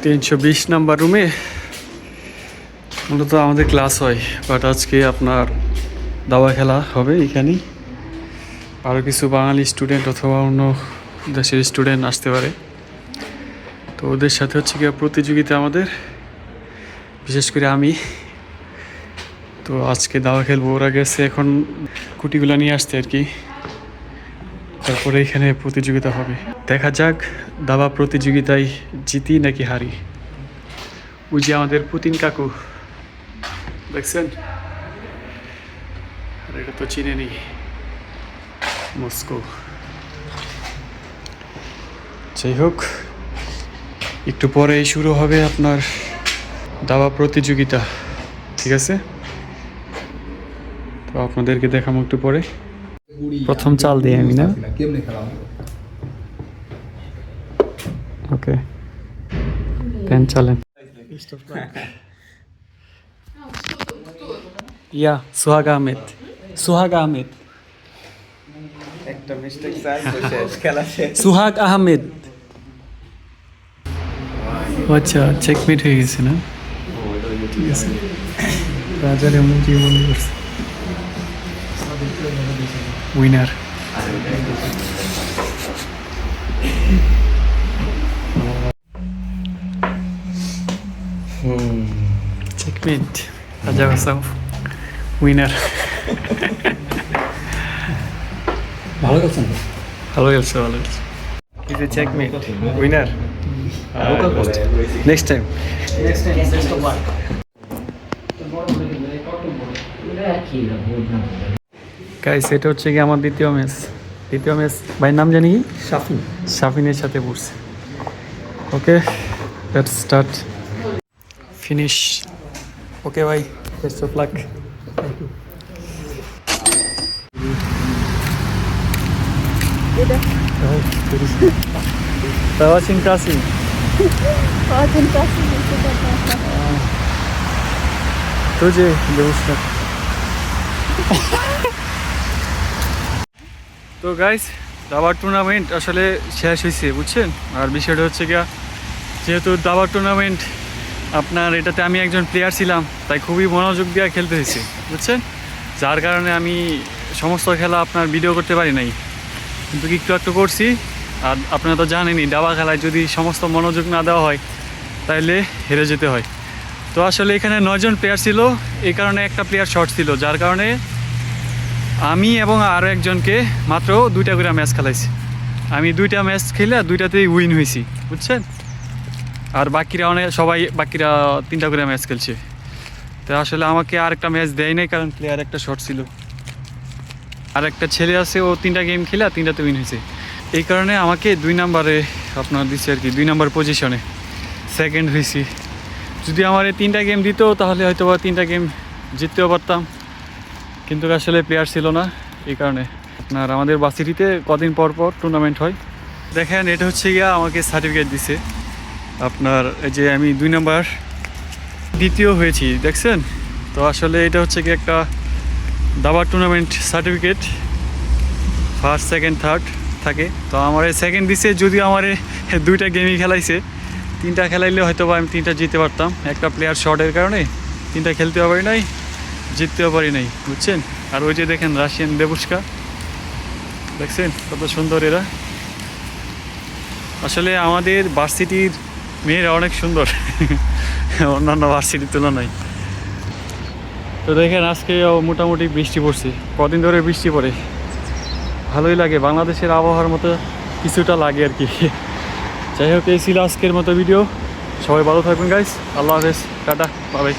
320 number রুমে মূলত আমাদের ক্লাস হয়, বাট আজকে আপনার দাবা খেলা হবে এখানেই। আরও কিছু বাঙালি স্টুডেন্ট অথবা অন্য দেশের স্টুডেন্ট আসতে পারে, তো ওদের সাথে হচ্ছে কি প্রতিযোগিতা আমাদের, বিশেষ করে আমি। তো আজকে দাবা খেলবো, ওরা গেছে এখন কুটিগুলো নিয়ে আসতে আর কি, তারপরে এখানে প্রতিযোগিতা হবে। দেখা যাক দাবা প্রতিযোগিতায় জিতি নাকি হারি। ওই যে আমাদের পুতিন কাকু দেখছেন, আর এটা তো চিনে নি, মস্কো। যাই হোক, একটু পরেই শুরু হবে আপনার দাবা প্রতিযোগিতা, ঠিক আছে? তো আপনাদেরকে দেখাবো একটু পরে। প্রথম চাল দিই আমি, না? ওকে, পেন চালেন। ইয়া সোহাগ আহমেদ, সোহাগ আহমেদ, একটা মিস্টেক স্যার, শেষ খেলা শেষ। সোহাগ আহমেদ। আচ্ছা, চেকমেট হয়ে গেছে না? ঠিক আছে, রাজার এমন কি মনে করছে, উইনার। চেকমেট, রাজা বাসাও উইনার। ভালো খেলছেন তো? ভালো খেলছে, ভালো খেলছে। Is a checkmate, winner. Next time. Guys, এটা হচ্ছে কি আমার দ্বিতীয় ম্যাচ। ভাইয়ের নাম জানি কি? শাফিন। শাফিনের সাথে পড়ছে। ওকে, লেটস স্টার্ট। ফিনিশ। ওকে ভাই, বেস্ট অফ লাক। Очень красиво. Очень красиво, что это. Тоже девушка. তো গাইস, দাবার টুর্নামেন্ট আসলে শেষ হয়েছে, বুঝছেন? আর বিষয়টা হচ্ছে গিয়া, যেহেতু দাবার টুর্নামেন্ট আপনার, এটাতে আমি একজন প্লেয়ার ছিলাম, তাই খুবই মনোযোগ দিয়ে খেলতে হয়েছে, বুঝছেন? যার কারণে আমি সমস্ত খেলা আপনার ভিডিও করতে পারি নাই, কিন্তু একটু একটু করছি। আর আপনারা তো জানেনই, দাবা খেলায় যদি সমস্ত মনোযোগ না দেওয়া হয় তাহলে হেরে যেতে হয়। তো আসলে এখানে 9 জন প্লেয়ার ছিল, এই কারণে একটা প্লেয়ার শর্ট ছিল, যার কারণে আমি এবং আরও একজনকে মাত্র 2টা করে ম্যাচ খেলাইছি। আমি 2টা ম্যাচ খেলে 2টাতেই উইন হয়েছি, বুঝছেন? আর বাকিরা বাকিরা 3টা করে ম্যাচ খেলছে। তো আসলে আমাকে আর একটা ম্যাচ দেয় নাই, কারণ প্লেয়ার একটা শর্ট ছিল। আর একটা ছেলে আছে, ও 3টা গেম খেলে 3টাতে উইন হয়েছে। এই কারণে আমাকে 2 নম্বরে আপনার দিচ্ছে আর কি, 2 নম্বর পজিশনে সেকেন্ড হয়েছি। যদি আমার এই 3টা গেম দিত তাহলে হয়তো বা 3টা গেম জিততেও পারতাম, কিন্তু আসলে প্লেয়ার ছিল না। এই কারণে আপনার আমাদের বাসিটিতে কদিন পর পর টুর্নামেন্ট হয়। দেখেন, এটা হচ্ছে গিয়া আমাকে সার্টিফিকেট দিছে আপনার, এই যে আমি 2 নম্বর দ্বিতীয় হয়েছি, দেখছেন? তো আসলে এটা হচ্ছে কি একটা দাবার tournament certificate, first, second, third থাকে। তো আমার সেকেন্ড দিছে, যদি আমার 2টা গেমই খেলাইছে, 3টা খেলাইলে হয়তো বা আমি 3টা জিততে পারতাম। একটা প্লেয়ার শর্টের কারণে 3টা খেলতেও পারি নাই, জিততেও পারি নাই, বুঝছেন? আর ওই যে দেখেন রাশিয়ান দেবুস্কা, দেখছেন কত সুন্দর এরা। আসলে আমাদের ভার্সিটির মেয়েরা অনেক সুন্দর অন্যান্য ভার্সিটির তুলনায়। তো দেখেন, আজকে মোটামুটি বৃষ্টি পড়ছে, কদিন ধরে বৃষ্টি পড়ে, ভালোই লাগে, বাংলাদেশের আবহাওয়ার মতো কিছুটা লাগে আর কি। যাই হোক, এই ছিল আজকের মতো ভিডিও। সবাই ভালো থাকবেন গাইস, আল্লাহ হাফেজ, টাটা, বাই বাই।